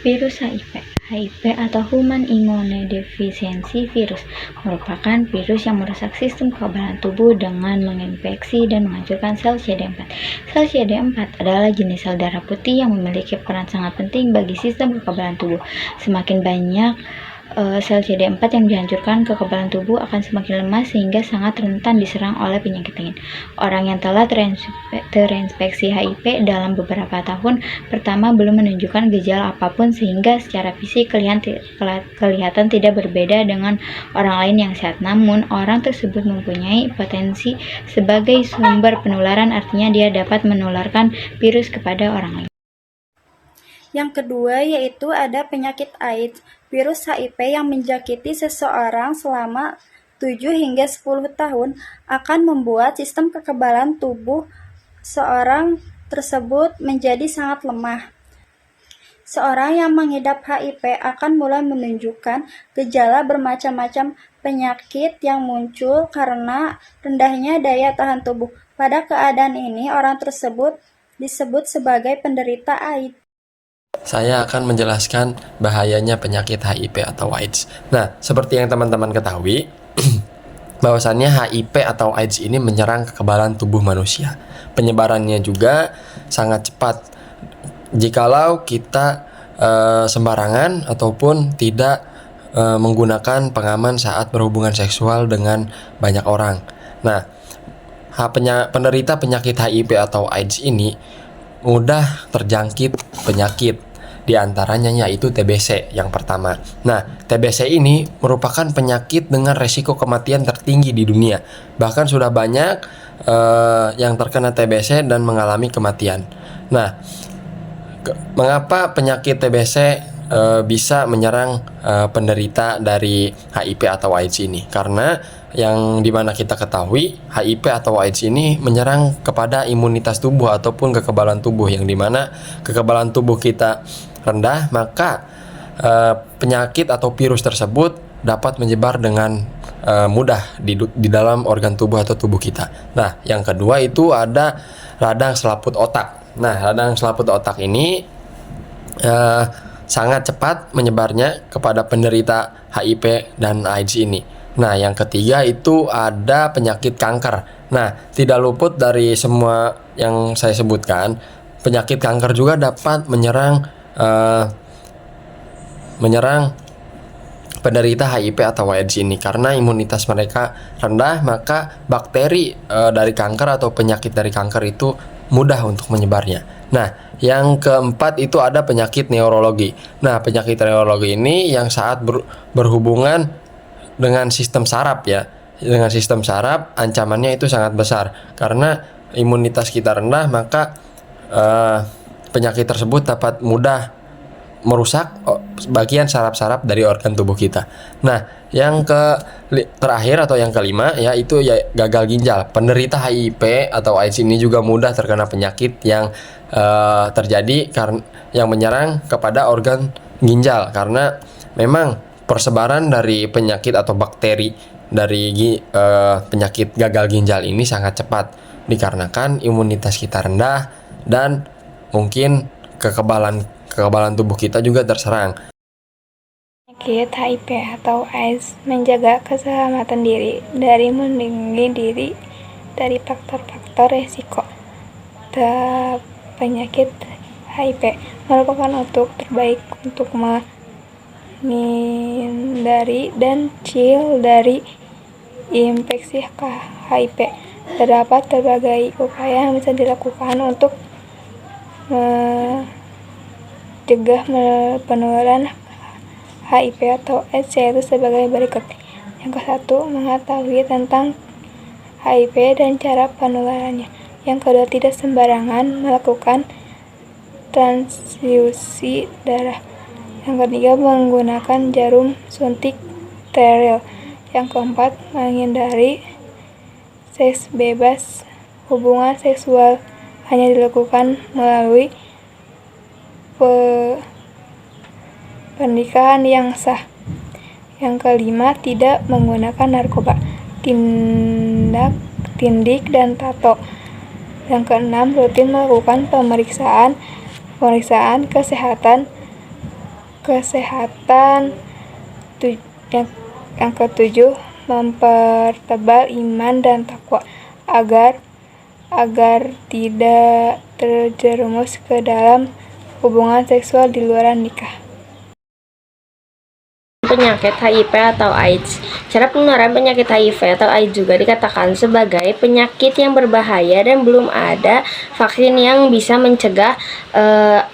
Virus HIV. HIV atau Human Immunodeficiency Virus merupakan virus yang merusak sistem kekebalan tubuh dengan menginfeksi dan menghancurkan sel CD4. Sel CD4 adalah jenis sel darah putih yang memiliki peran sangat penting bagi sistem kekebalan tubuh. Semakin banyak sel CD4 yang dihancurkan, kekebalan tubuh akan semakin lemah sehingga sangat rentan diserang oleh penyakit lain. Orang yang telah terinfeksi HIV dalam beberapa tahun pertama belum menunjukkan gejala apapun sehingga secara fisik kelihatan tidak berbeda dengan orang lain yang sehat. Namun, orang tersebut mempunyai potensi sebagai sumber penularan, artinya dia dapat menularkan virus kepada orang lain. Yang kedua yaitu ada penyakit AIDS. Virus HIV yang menjangkiti seseorang selama 7 hingga 10 tahun akan membuat sistem kekebalan tubuh seorang tersebut menjadi sangat lemah. Seorang yang mengidap HIV akan mulai menunjukkan gejala bermacam-macam penyakit yang muncul karena rendahnya daya tahan tubuh. Pada keadaan ini, orang tersebut disebut sebagai penderita AIDS. Saya akan menjelaskan bahayanya penyakit HIV atau AIDS. Nah, seperti yang teman-teman ketahui, bahwasannya HIV atau AIDS ini menyerang kekebalan tubuh manusia. Penyebarannya juga sangat cepat jikalau kita sembarangan ataupun tidak menggunakan pengaman saat berhubungan seksual dengan banyak orang. Nah, penderita penyakit HIV atau AIDS ini mudah terjangkit penyakit, diantaranya yaitu TBC yang pertama. Nah, TBC ini merupakan penyakit dengan resiko kematian tertinggi di dunia. Bahkan sudah banyak yang terkena TBC dan mengalami kematian. Nah, mengapa penyakit TBC bisa menyerang penderita dari HIV atau AIDS ini? Karena yang dimana kita ketahui HIV atau AIDS ini menyerang kepada imunitas tubuh ataupun kekebalan tubuh, yang dimana kekebalan tubuh kita rendah, maka penyakit atau virus tersebut dapat menyebar dengan mudah di dalam organ tubuh atau tubuh kita. Nah, yang kedua itu ada radang selaput otak. Nah, radang selaput otak ini sangat cepat menyebarnya kepada penderita HIV dan AIDS ini. Nah, yang ketiga itu ada penyakit kanker. Nah, tidak luput dari semua yang saya sebutkan, penyakit kanker juga dapat menyerang penderita HIV atau AIDS ini. Karena imunitas mereka rendah, maka bakteri dari kanker atau penyakit dari kanker itu mudah untuk menyebarnya. Nah, yang keempat itu ada penyakit neurologi. Nah, penyakit neurologi ini yang saat berhubungan dengan sistem saraf ya. Dengan sistem saraf ancamannya itu sangat besar. Karena imunitas kita rendah, maka penyakit tersebut dapat mudah merusak bagian saraf-saraf dari organ tubuh kita. Nah, yang terakhir atau yang kelima yaitu gagal ginjal. Penderita HIV atau AIDS ini juga mudah terkena penyakit yang terjadi karena yang menyerang kepada organ ginjal, karena memang persebaran dari penyakit atau bakteri dari penyakit gagal ginjal ini sangat cepat dikarenakan imunitas kita rendah dan mungkin kekebalan tubuh kita juga terserang. Penyakit HIV atau AIDS menjaga keselamatan diri dari melindungi diri dari faktor-faktor resiko. Penyakit HIV merupakan terbaik untuk menghindari dan cil dari infeksi HIV. Terdapat berbagai upaya yang bisa dilakukan untuk mencegah penularan HIV atau AIDS, yaitu sebagai berikut. Yang ke-1, mengetahui tentang HIV dan cara penularannya. Yang kedua, tidak sembarangan melakukan transfusi darah. Yang ketiga, menggunakan jarum suntik steril. Yang keempat, menghindari seks bebas. Hubungan seksual hanya dilakukan melalui pernikahan yang sah. Yang kelima, tidak menggunakan narkoba, tindik, dan tato. Yang keenam, rutin melakukan pemeriksaan kesehatan kesehatan. Yang ketujuh, mempertebal iman dan takwa agar tidak terjerumus ke dalam hubungan seksual di luar nikah. Penyakit HIV atau AIDS. Cara penularan penyakit HIV atau AIDS juga dikatakan sebagai penyakit yang berbahaya dan belum ada vaksin yang bisa mencegah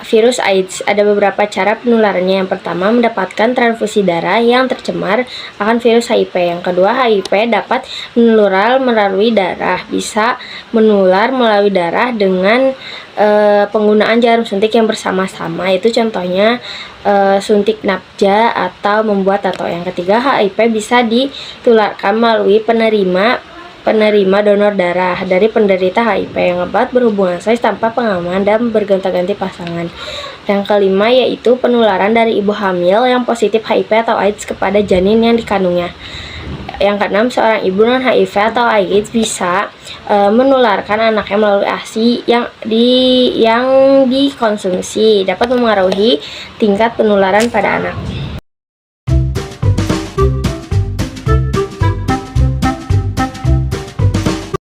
virus AIDS. Ada beberapa cara penularannya. Yang pertama, mendapatkan transfusi darah yang tercemar akan virus HIV. Yang kedua, HIV dapat menular melalui darah. Bisa menular melalui darah dengan penggunaan jarum suntik yang bersama-sama. Itu contohnya suntik nafja atau membuat tato. Yang ketiga, HIV bisa ditularkan melalui penerima donor darah dari penderita HIV. Yang keempat, berhubungan seks tanpa pengaman dan bergonta-ganti pasangan. Yang kelima yaitu penularan dari ibu hamil yang positif HIV atau AIDS kepada janin yang dikandungnya. Yang keenam, seorang ibu non HIV atau AIDS bisa menularkan anaknya melalui ASI yang dikonsumsi, dapat memengaruhi tingkat penularan pada anak.